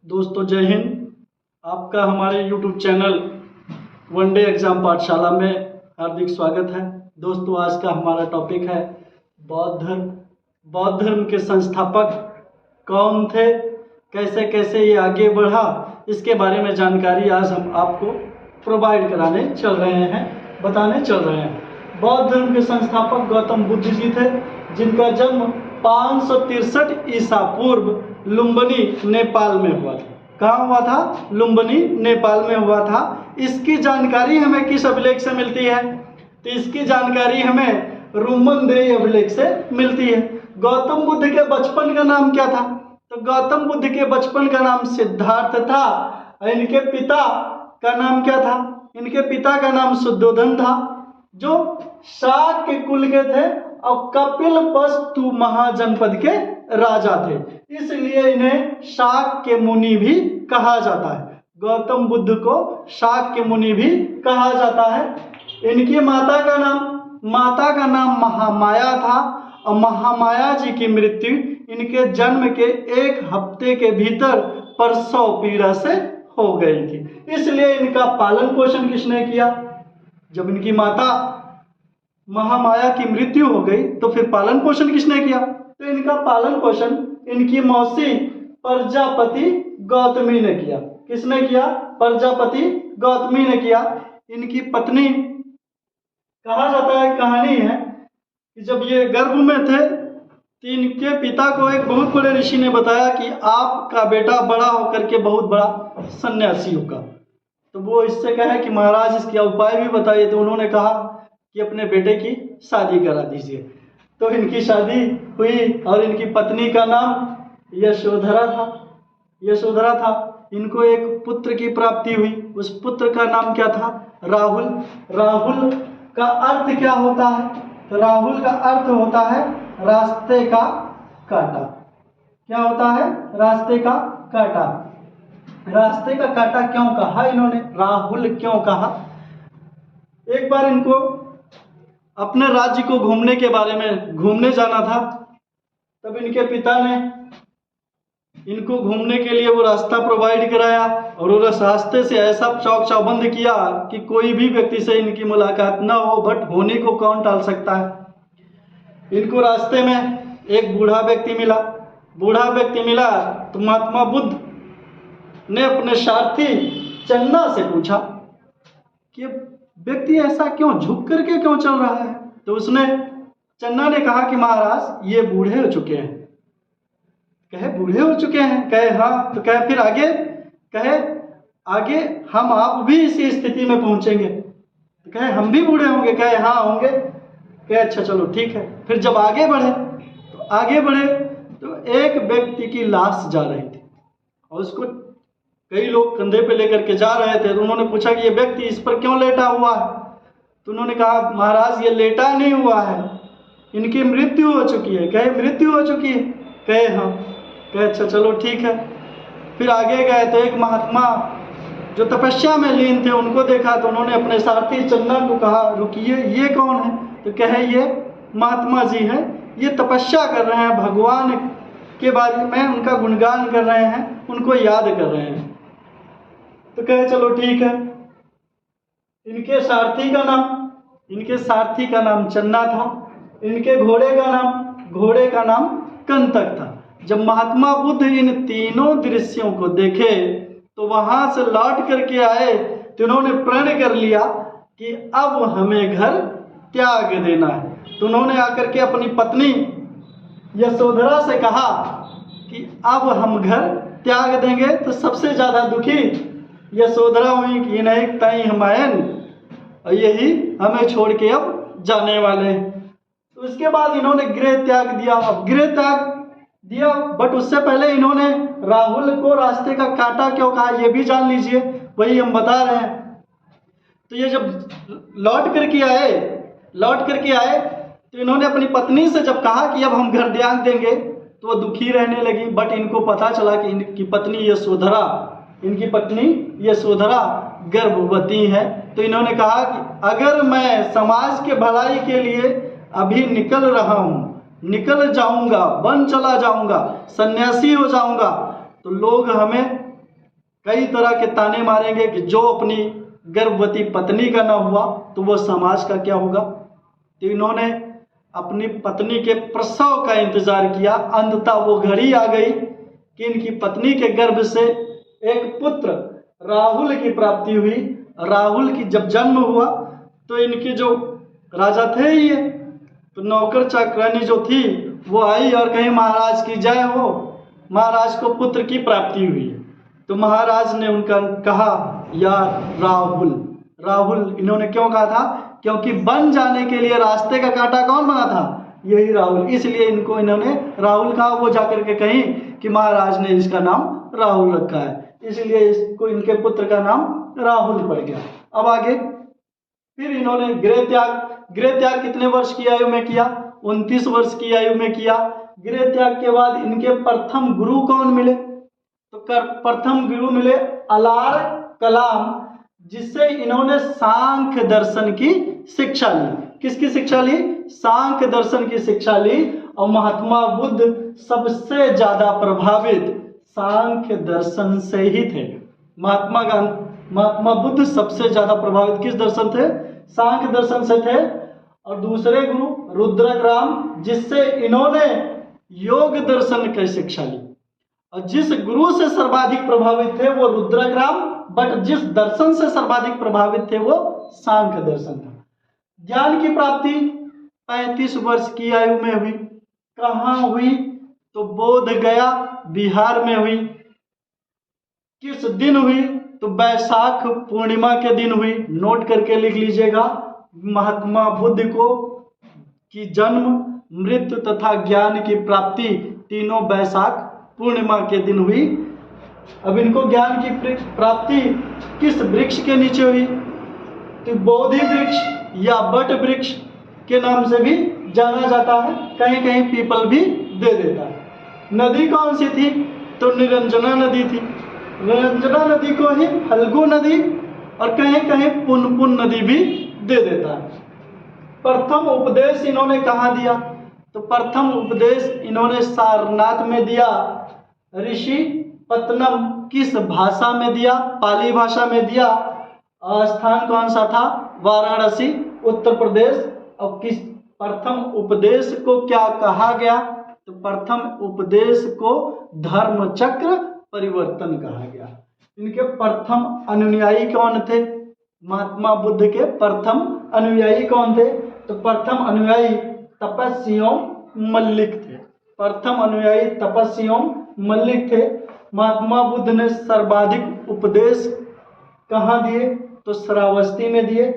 दोस्तों जय हिंद। आपका हमारे YouTube चैनल वनडे एग्जाम पाठशाला में हार्दिक स्वागत है। दोस्तों आज का हमारा टॉपिक है बौद्ध धर्म। बौद्ध धर्म के संस्थापक कौन थे, कैसे कैसे ये आगे बढ़ा, इसके बारे में जानकारी आज हम आपको प्रोवाइड कराने चल रहे हैं, बताने चल रहे हैं। बौद्ध धर्म के संस्थापक गौतम बुद्ध जी थे, जिनका जन्म 563 ईसा पूर्व लुम्बिनी नेपाल में हुआ था। कहाँ हुआ था? लुम्बिनी नेपाल में हुआ था। इसकी जानकारी हमें किस अभिलेख से मिलती है? तो इसकी जानकारी हमें रुमनदेही अभिलेख से मिलती है। गौतम बुद्ध के बचपन का नाम क्या था? तो गौतम बुद्ध के बचपन का नाम सिद्धार्थ था। और इनके पिता का नाम क्या था? इनके पिता का नाम शुद्धोधन था, जो शाक्य कुल के थे और कपिलवस्तु महाजनपद के राजा थे। इसलिए इन्हें शाक्य मुनि भी कहा जाता है। गौतम बुद्ध को शाक्य मुनि भी कहा जाता है। इनकी माता का नाम महामाया था और महामाया जी की मृत्यु इनके जन्म के 1 हफ्ते के भीतर प्रसव पीड़ा से हो गई थी। इसलिए इनका पालन पोषण किसने किया? जब इनकी माता महामाया की मृत्यु हो गई तो फिर पालन पोषण किसने किया? तो इनका पालन पोषण इनकी मौसी प्रजापति गौतमी ने किया। किसने किया? प्रजापति गौतमी ने किया। इनकी पत्नी, कहा जाता है, कहानी है कि जब ये गर्भ में थे तो इनके पिता को एक बहुत बड़े ऋषि ने बताया कि आपका बेटा बड़ा होकर के बहुत बड़ा सन्यासी होगा। तो वो इससे कहे कि महाराज इसका उपाय भी बताइए। तो उन्होंने कहा कि अपने बेटे की शादी करा दीजिए। तो इनकी शादी हुई और इनकी पत्नी का नाम यशोधरा था। इनको एक पुत्र की प्राप्ति हुई। उस पुत्र का नाम क्या था? राहुल। राहुल का अर्थ क्या होता है? तो राहुल का अर्थ होता है रास्ते का कांटा। क्या होता है? रास्ते का कांटा। रास्ते का कांटा क्यों कहा इन्होंने? राहुल क्यों कहा? एक बार इनको अपने राज्य को घूमने के बारे में घूमने जाना था। तब इनके पिता ने इनको घूमने के लिए वो रास्ता प्रोवाइड कराया और उस रास्ते से ऐसा चौक चौबंद किया कि कोई भी व्यक्ति से इनकी मुलाकात न हो, बट होने को कौन टाल सकता है। इनको रास्ते में एक बूढ़ा व्यक्ति मिला। तो महात्मा बुद्ध ने अपने सारथी चन्ना से पूछा कि व्यक्ति ऐसा क्यों झुक करके क्यों चल रहा है? तो चन्ना ने कहा कि महाराज ये बूढ़े हो चुके हैं। कहे बूढ़े हो चुके हैं? कहे हाँ। तो कहे फिर आगे? कहे आगे हम आप भी इसी स्थिति में पहुंचेंगे। तो कहे हम भी बूढ़े होंगे? कहे हाँ होंगे। कहे अच्छा चलो ठीक है। फिर जब आगे बढ़े तो एक व्यक्ति की लाश जा रही थी और उसको कई लोग कंधे पे लेकर के जा रहे थे। तो उन्होंने पूछा कि ये व्यक्ति इस पर क्यों लेटा हुआ है? तो उन्होंने कहा महाराज ये लेटा नहीं हुआ है, इनकी मृत्यु हो चुकी है। कहे मृत्यु हो चुकी है? कहे हाँ। कहे अच्छा चलो ठीक है। फिर आगे गए तो एक महात्मा जो तपस्या में लीन थे उनको देखा। तो उन्होंने अपने सारथी चन्ना को कहा रुकिए, ये कौन है? तो कहे ये महात्मा जी हैं, ये तपस्या कर रहे हैं, भगवान के बारे में उनका गुणगान कर रहे हैं, उनको याद कर रहे हैं। तो कहे चलो ठीक है। इनके सारथी का नाम चन्ना था। इनके घोड़े का नाम कंतक था। जब महात्मा बुद्ध इन तीनों दृश्यों को देखे तो वहां से लौट करके आए तो उन्होंने प्रण कर लिया कि अब हमें घर त्याग देना है। तो उन्होंने आकर के अपनी पत्नी यशोधरा से कहा कि अब हम घर त्याग देंगे। तो सबसे ज्यादा दुखी यशोधरा हुई कि नहीं ताई हमायन, और यही हमें छोड़ के अब जाने वाले हैं। तो उसके बाद इन्होंने गृह त्याग दिया। बट उससे पहले इन्होंने राहुल को रास्ते का कांटा क्यों कहा ये भी जान लीजिए, वही हम बता रहे हैं। तो ये जब लौट करके आए तो इन्होंने अपनी पत्नी से जब कहा कि अब हम घर त्याग देंगे तो वो दुखी रहने लगी। बट इनको पता चला कि इनकी पत्नी यशोधरा गर्भवती है। तो इन्होंने कहा कि अगर मैं समाज के भलाई के लिए अभी निकल जाऊंगा, वन चला जाऊंगा, सन्यासी हो जाऊंगा, तो लोग हमें कई तरह के ताने मारेंगे कि जो अपनी गर्भवती पत्नी का न हुआ तो वो समाज का क्या होगा। तो इन्होंने अपनी पत्नी के प्रसव का इंतजार किया। अंततः वो घड़ी आ गई कि इनकी पत्नी के गर्भ से एक पुत्र राहुल की प्राप्ति हुई। राहुल की जब जन्म हुआ तो इनके जो राजा थे ये, तो नौकर चाकरानी जो थी वो आई और कहीं महाराज की जय हो, महाराज को पुत्र की प्राप्ति हुई। तो महाराज ने उनका कहा यार राहुल, राहुल इन्होंने क्यों कहा था, क्योंकि बन जाने के लिए रास्ते का कांटा कौन बना था, यही राहुल, इसलिए इनको इन्होंने राहुल कहा। वो जाकर के कहीं कि महाराज ने इसका नाम राहुल रखा है, इसलिए इसको इनके पुत्र का नाम राहुल पड़ गया। अब आगे फिर इन्होंने गृह त्याग कितने वर्ष की आयु में किया, 29 वर्ष की आयु में किया। गृह त्याग के बाद इनके प्रथम गुरु कौन मिले, तो प्रथम गुरु मिले अलार कलाम, जिससे इन्होंने सांख्य दर्शन की शिक्षा ली। किसकी शिक्षा ली, सांख्य दर्शन की शिक्षा ली। और महात्मा बुद्ध सबसे ज्यादा प्रभावित सांख्य दर्शन से ही थे। महात्मा बुद्ध सबसे ज्यादा प्रभावित किस दर्शन थे, सांख्य दर्शन से थे। और दूसरे गुरु रुद्रग्राम, जिससे इन्होंने योग दर्शन की शिक्षा ली। और जिस गुरु से सर्वाधिक प्रभावित थे वो रुद्रग्राम, बट जिस दर्शन से सर्वाधिक प्रभावित थे वो सांख्य दर्शन था। ज्ञान की प्राप्ति 35 वर्ष की आयु में हुई। कहाँ हुई, तो बोध गया बिहार में हुई। किस दिन हुई, तो वैशाख पूर्णिमा के दिन हुई। नोट करके लिख लीजिएगा, महात्मा बुद्ध को की जन्म, मृत्यु तथा ज्ञान की प्राप्ति तीनों वैशाख पूर्णिमा के दिन हुई। अब इनको ज्ञान की प्राप्ति किस वृक्ष के नीचे हुई, तो बोधि वृक्ष या बट वृक्ष के नाम से भी जाना जाता है, कहीं कहीं पीपल भी दे देता है। नदी कौन सी थी, तो निरंजना नदी थी। निरंजना नदी को ही फल्गु नदी और कहीं कहीं पुनपुन नदी भी दे देता है। प्रथम उपदेश इन्होंने कहाँ दिया, तो प्रथम उपदेश इन्होंने सारनाथ में दिया। ऋषि पत्तनम किस भाषा में दिया, पाली भाषा में दिया। स्थान कौन सा था, वाराणसी उत्तर प्रदेश। और किस प्रथम उपदेश को क्या कहा गया, तो प्रथम उपदेश को धर्म चक्र परिवर्तन कहा गया। इनके प्रथम अनुयायी कौन थे, महात्मा बुद्ध के प्रथम अनुयायी कौन थे, तो प्रथम अनुयायी तपस्वियों मल्लिक थे। प्रथम अनुयायी तपस्वियों मल्लिक थे। महात्मा बुद्ध ने सर्वाधिक उपदेश कहाँ दिए, तो श्रावस्ती में दिए।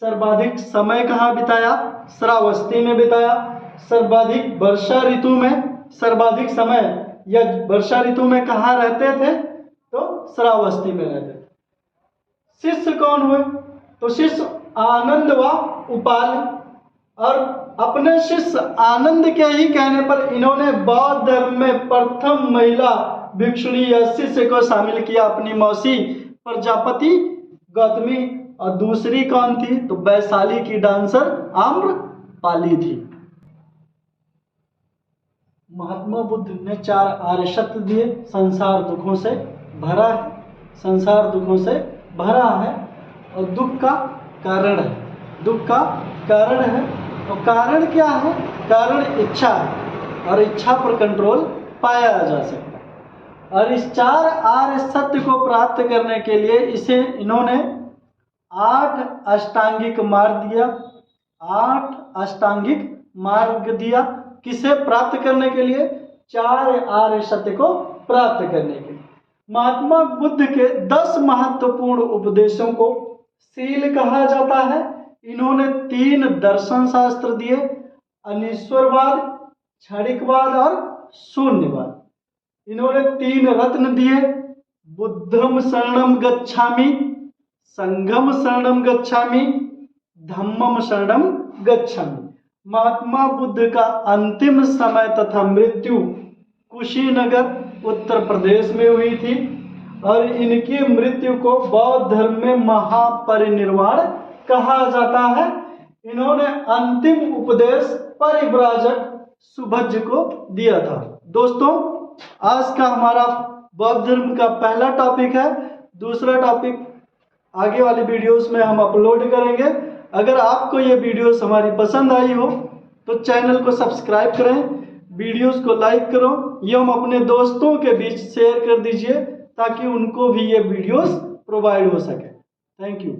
सर्वाधिक समय कहाँ बिताया, श्रावस्ती में बिताया। सर्वाधिक वर्षा ऋतु में, सर्वाधिक समय या वर्षा ऋतु में कहाँ रहते थे, तो श्रावस्ती में रहते थे। शिष्य कौन हुए, तो शिष्य आनंद व उपाल। और अपने शिष्य आनंद के ही कहने पर इन्होंने बौद्ध धर्म में प्रथम महिला भिक्षुणी या शिष्य को शामिल किया, अपनी मौसी प्रजापति गौतमी। और दूसरी कौन थी, तो वैशाली की डांसर आम्रपाली थी। महात्मा बुद्ध ने 4 आर्य सत्य दिए। संसार दुखों से भरा है, संसार दुखों से भरा है और दुख का कारण है, दुख का कारण है। और कारण क्या है, कारण इच्छा है और इच्छा पर कंट्रोल पाया जा सकता है। और इस 4 आर्य सत्य को प्राप्त करने के लिए इसे इन्होंने 8 अष्टांगिक मार्ग दिया। 8 अष्टांगिक मार्ग दिया किसे प्राप्त करने के लिए, 4 आर्य सत्य को प्राप्त करने के लिए। महात्मा बुद्ध के 10 महत्वपूर्ण उपदेशों को शील कहा जाता है। इन्होंने 3 दर्शन शास्त्र दिए, अनीश्वरवाद, क्षणिकवाद और शून्यवाद। इन्होंने 3 रत्न दिए, बुद्धम शरणम गच्छामि, संघम शरणम गच्छामि, धम्मम शरणम गच्छामि। महात्मा बुद्ध का अंतिम समय तथा मृत्यु कुशीनगर उत्तर प्रदेश में हुई थी और इनकी मृत्यु को बौद्ध धर्म में महापरिनिर्वाण कहा जाता है। इन्होंने अंतिम उपदेश परिव्राजक सुभज्ज को दिया था। दोस्तों, आज का हमारा बौद्ध धर्म का पहला टॉपिक है दूसरा टॉपिक आगे वाली वीडियोस में हम अपलोड करेंगे। अगर आपको ये वीडियोस हमारी पसंद आई हो तो चैनल को सब्सक्राइब करें, वीडियोस को लाइक करो, एवं अपने दोस्तों के बीच शेयर कर दीजिए ताकि उनको भी ये वीडियोस प्रोवाइड हो सके। Thank you.